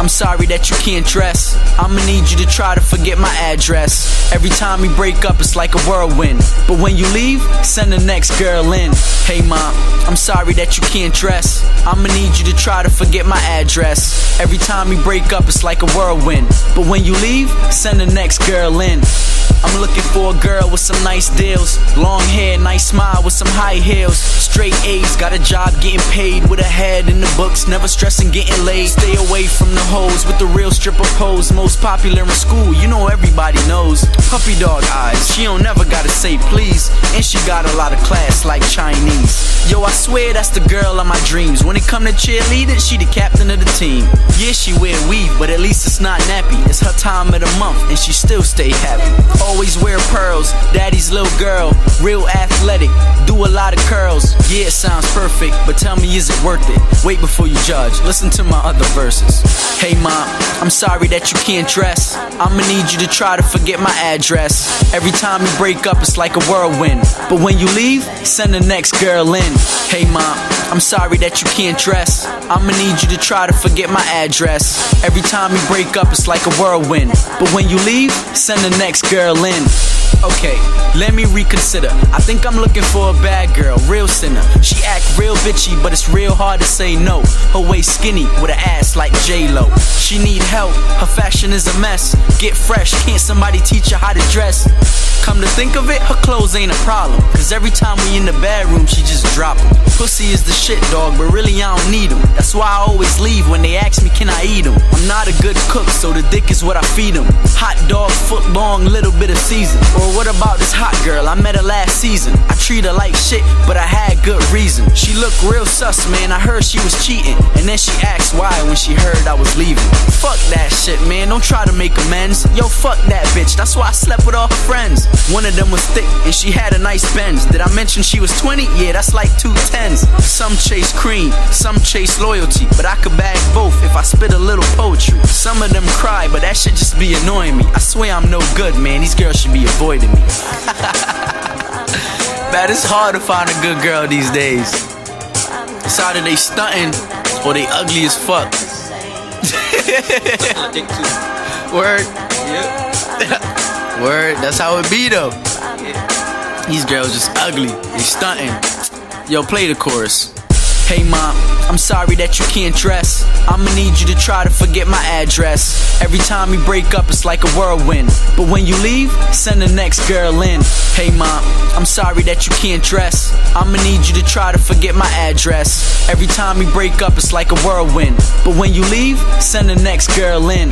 I'm sorry that you can't dress. I'ma need you to try to forget my address. Every time we break up, it's like a whirlwind. But when you leave, send the next girl in. Hey mom, I'm sorry that you can't dress. I'ma need you to try to forget my address. Every time we break up, it's like a whirlwind. But when you leave, send the next girl in. I'm looking for a girl with some nice deals. Long hair, nice smile with some high heels. Straight A's, got a job getting paid. With a head in the books, never stressing getting laid. Stay away from the hoes with the real stripper pose. Most popular in school, you know everybody knows. Puppy dog eyes, she don't never gotta say please. And she got a lot of class like Chinese. Yo, I swear that's the girl of my dreams. When it come to cheerleading, she the captain of the team. Yeah, she wear weave, but at least it's not nappy. It's her time of the month, and she still stay happy. Always wear pearls, daddy's little girl. Real athletic, do a lot of curls. Yeah, it sounds perfect, but tell me, is it worth it? Wait before you judge, listen to my other verses. Hey mom, I'm sorry that you can't dress. I'ma need you to try to forget my address. Every time we break up, it's like a whirlwind. But when you leave, send the next girl in. Hey mom, I'm sorry that you can't dress. I'ma need you to try to forget my address. Every time we break up, it's like a whirlwind. But when you leave, send the next girl in. Okay, let me reconsider. I think I'm looking for a bad girl, real sinner. She act real bitchy, but it's real hard to say no. Her waist skinny, with an ass like J-Lo. She need help, her fashion is a mess. Get fresh, can't somebody teach her how to dress? Come to think of it, her clothes ain't a problem. Cause every time we in the bedroom, she just drop them. Pussy is the shit, dog, but really I don't need them. That's why I always leave when they ask me can I eat them. I'm not a good cook, so the dick is what I feed them. Hot dog, foot long, little bit of season. Or what about this hot girl, I met her last season. I treat her like shit, but I had good reason. She looked real sus, man, I heard she was cheating. And then she asked why when she heard I was leaving. Fuck that shit, man, don't try to make amends. Yo, fuck that bitch, that's why I slept with all her friends. One of them was thick, and she had a nice Benz. Did I mention she was 20? Yeah, that's like 2 10s. Some chase cream, some chase loyalty. But I could bag both if I spit a little poetry. Some of them cry, but that shit just be annoying me. I swear I'm no good, man, these girls should be avoiding me. Man, it's hard to find a good girl these days. It's either they stunting or they ugly as fuck. Word. Yeah. Word, that's how it be though. These girls just ugly, they stunting. Yo, play the chorus. Hey mom, I'm sorry that you can't dress. I'ma need you to try to forget my address. Every time we break up, it's like a whirlwind. But when you leave, send the next girl in. Hey mom, I'm sorry that you can't dress. I'ma need you to try to forget my address. Every time we break up, it's like a whirlwind. But when you leave, send the next girl in.